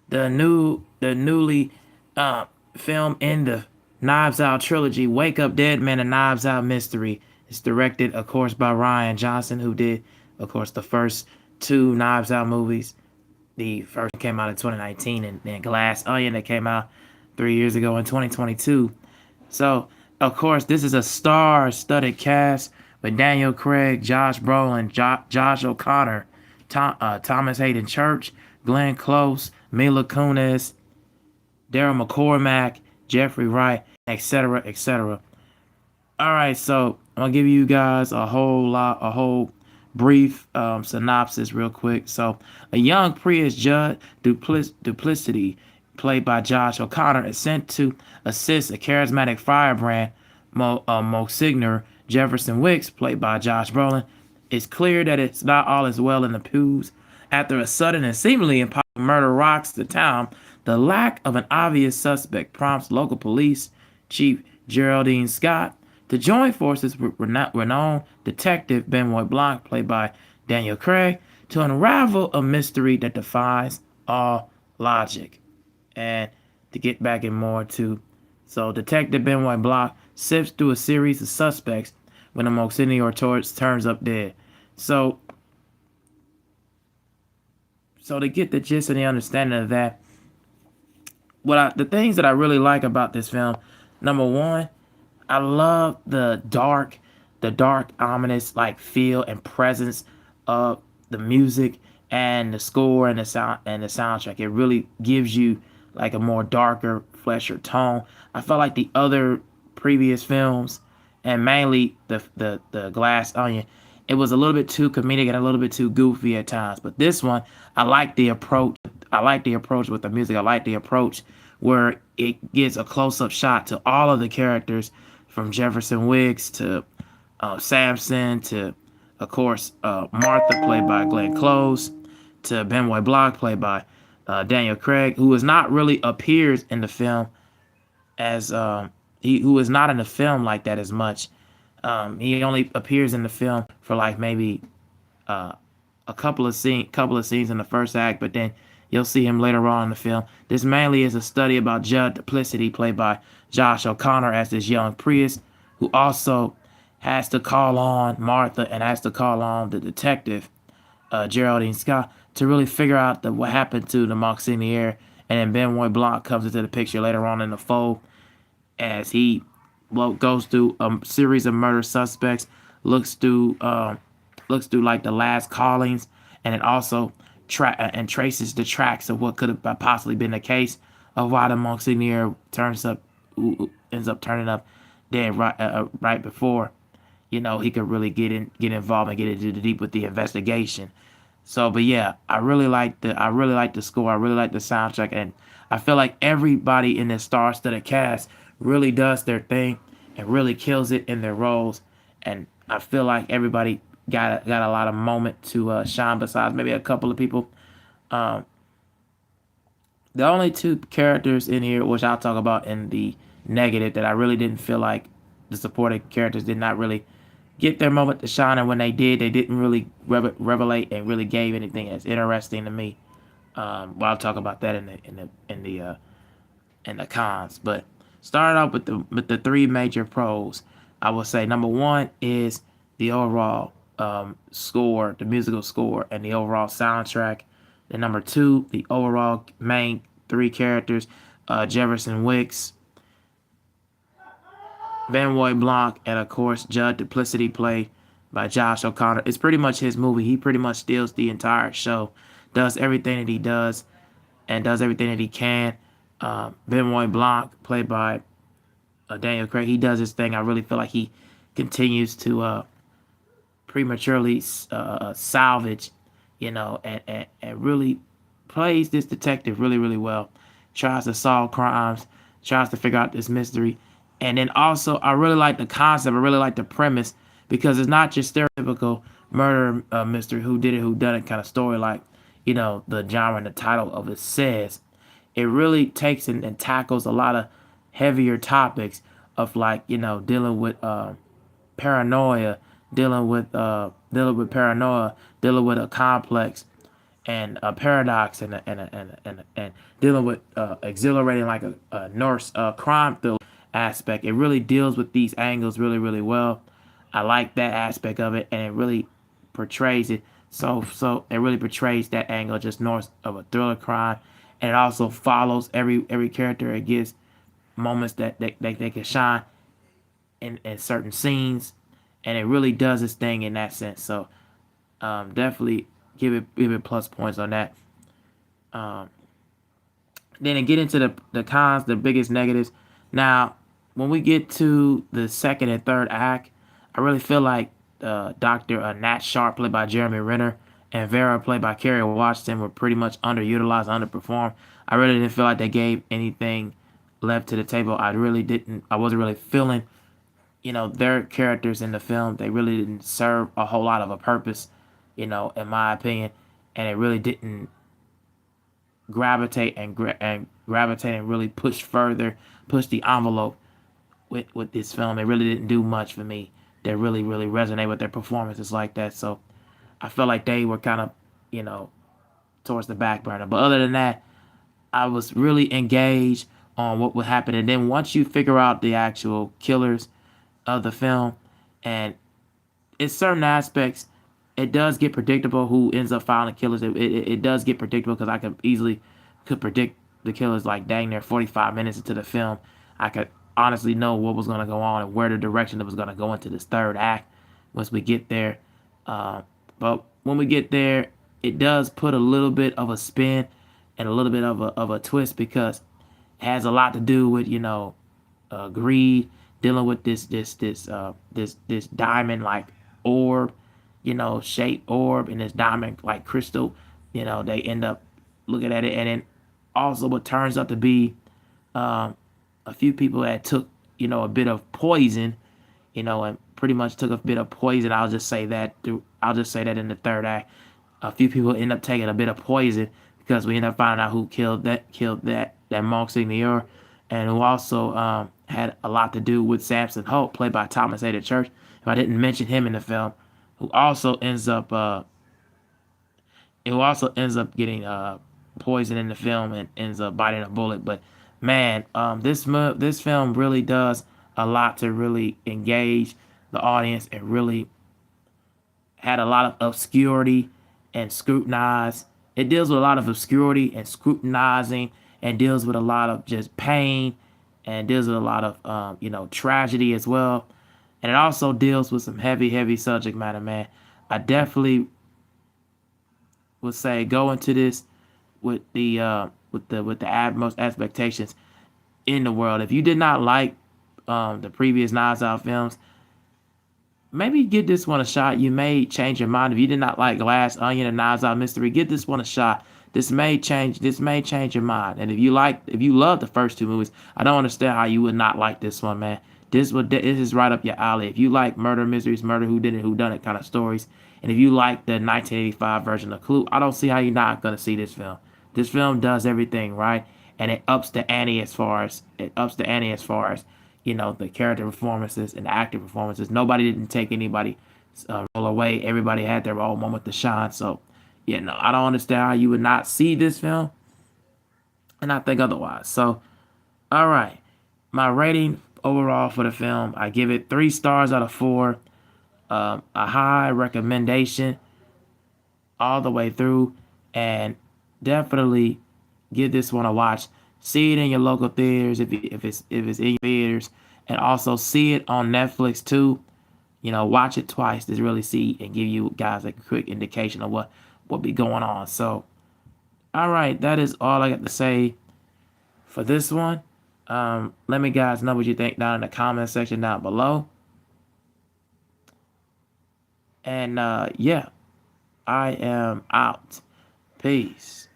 the newly uh, film in the Knives Out trilogy, Wake Up Dead Man, a Knives Out Mystery. It's directed, of course, by Rian Johnson, who did, of course, the first two Knives Out movies. The first came out in 2019, and then Glass Onion that came out 3 years ago in 2022. So, of course, this is a star-studded cast with Daniel Craig, Josh Brolin, Josh O'Connor, Thomas Hayden Church, Glenn Close, Mila Kunis, Daryl McCormack, Jeffrey Wright, etc., etc. All right, so I'm gonna give you guys a whole brief synopsis real quick. So, a young Prius Judd Duplicity, played by Josh O'Connor, is sent to assist a charismatic firebrand, Monsignor Jefferson Wicks, played by Josh Brolin. It's clear that it's not all as well in the pews. After a sudden and seemingly impossible murder rocks the town, the lack of an obvious suspect prompts local police chief Geraldine Scott to join forces with renowned detective Benoit Blanc, played by Daniel Craig, to unravel a mystery that defies all logic. And to get back in more to, so Detective Benoit Blanc sifts through a series of suspects when a Monsignor turns up dead. So, so to get the gist and the understanding of that, the things that I really like about this film, number one, I love the dark, ominous like feel and presence of the music and the score and the soundtrack. It really gives you like a more darker, flesher tone. I felt like the other previous films, and mainly the Glass Onion, it was a little bit too comedic and a little bit too goofy at times. But this one, I like the approach. I like the approach with the music. I like the approach where it gets a close-up shot to all of the characters, from Jefferson Wicks to Samson to, of course, Martha, played by Glenn Close, to Benoit Blanc, played by Daniel Craig, who is not really appears in the film as who is not in the film like that as much. He only appears in the film for like maybe a couple of scenes in the first act, but then you'll see him later on in the film. This mainly is a study about Judd Duplicity, played by Josh O'Connor, as this young priest who also has to call on Martha and has to call on the detective, Geraldine Scott, to really figure out what happened to the Monsignor. And then Benoit Blanc comes into the picture later on in the fold as he goes through a series of murder suspects, looks through like the last callings, and it also traces the tracks of what could have possibly been the case of why the Monsignor ends up turning up dead right before he could really get involved and get into the deep with the investigation. So, but yeah, I really like the score. I really like the soundtrack, and I feel like everybody in this star-studded cast really does their thing and really kills it in their roles. And I feel like everybody got a lot of moment to shine. Besides maybe a couple of people. The only two characters in here, which I'll talk about in the negative, that I really didn't feel like the supporting characters did not really get their moment to shine, and when they did, they didn't really revelate and really gave anything that's interesting to me. Well, I'll talk about that in the cons. But starting off with the three major pros, I will say number one is the overall score, the musical score, and the overall soundtrack. Then number two, the overall main three characters, Jefferson Wicks, Benoit Blanc, and of course Judd Duplicity, played by Josh O'Connor. It's pretty much his movie. He pretty much steals the entire show, does everything that he does, and does everything that he can. Benoit Blanc, played by Daniel Craig, he does his thing. I really feel like he continues to prematurely salvage, and really plays this detective really, really well. Tries to solve crimes, tries to figure out this mystery. And then also, I really like the concept. I really like the premise, because it's not just stereotypical murder mystery, who did it, who done it kind of story, like, the genre and the title of it says. It really takes and tackles a lot of heavier topics of, like, dealing with paranoia, dealing with paranoia, dealing with a complex, and a paradox and dealing with exhilarating like a nurse crime thriller aspect. It really deals with these angles really well. I like that aspect of it, and it really portrays it. So it really portrays that angle just north of a thriller crime, and it also follows every character. It gives moments that they can shine in certain scenes, and it really does its thing in that sense. So definitely give it plus points on that. Um, then to get into the cons, the biggest negatives. Now, when we get to the second and third act, I really feel like Dr. Nat Sharp, played by Jeremy Renner, and Vera, played by Kerry Washington, were pretty much underutilized, underperformed. I really didn't feel like they gave anything left to the table. I really didn't. I wasn't really feeling, their characters in the film. They really didn't serve a whole lot of a purpose, in my opinion, and it really didn't gravitate and really push the envelope with this film. It really didn't do much for me that really resonate with their performances like that. So I felt like they were kind of, towards the back burner. But other than that, I was really engaged on what would happen. And then once you figure out the actual killers of the film, and in certain aspects, it does get predictable who ends up filing killers. It does get predictable because I could predict the killers like dang near 45 minutes into the film. I could honestly know what was going to go on and where the direction it was going to go into this third act once we get there. But when we get there, it does put a little bit of a spin and a little bit of a twist because it has a lot to do with greed, dealing with this diamond like orb, shaped orb, and this diamond like crystal. They end up looking at it, and then also what turns out to be a few people that took a bit of poison, and pretty much took a bit of poison. I'll just say that in the third act. A few people end up taking a bit of poison because we end up finding out who killed that Monsignor, and who also had a lot to do with Samson Hope, played by Thomas Haden Church. If I didn't mention him in the film, who also ends up getting poison in the film and ends up biting a bullet. But man, this film really does a lot to really engage the audience and really had a lot of obscurity and scrutinize. It deals with a lot of obscurity and scrutinizing, and deals with a lot of just pain, and deals with a lot of tragedy as well. And it also deals with some heavy subject matter, man. I definitely would say go into this with the utmost expectations in the world. If you did not like the previous Knives Out films, maybe give this one a shot. You may change your mind. If you did not like Glass Onion and Knives Out Mystery, give this one a shot. This may change your mind. And if you love the first two movies, I don't understand how you would not like this one, man. This is right up your alley. If you like murder mysteries, murder whodunit kind of stories, and if you like the 1985 version of Clue, I don't see how you're not gonna see this film. This film does everything right, and it ups the ante as far as the character performances and the actor performances. Nobody didn't take anybody role away. Everybody had their own moment to shine. So, yeah, no, I don't understand how you would not see this film and not think otherwise. So, all right, my rating overall for the film, I give it 3 stars out of 4. A high recommendation all the way through, and definitely give this one a watch. See it in your local theaters if it's in your theaters, and also see it on Netflix too. Watch it twice to really see and give you guys a quick indication of what be going on. So, all right, that is all I got to say for this one. Let me guys know what you think down in the comment section down below. And yeah, I am out. Peace.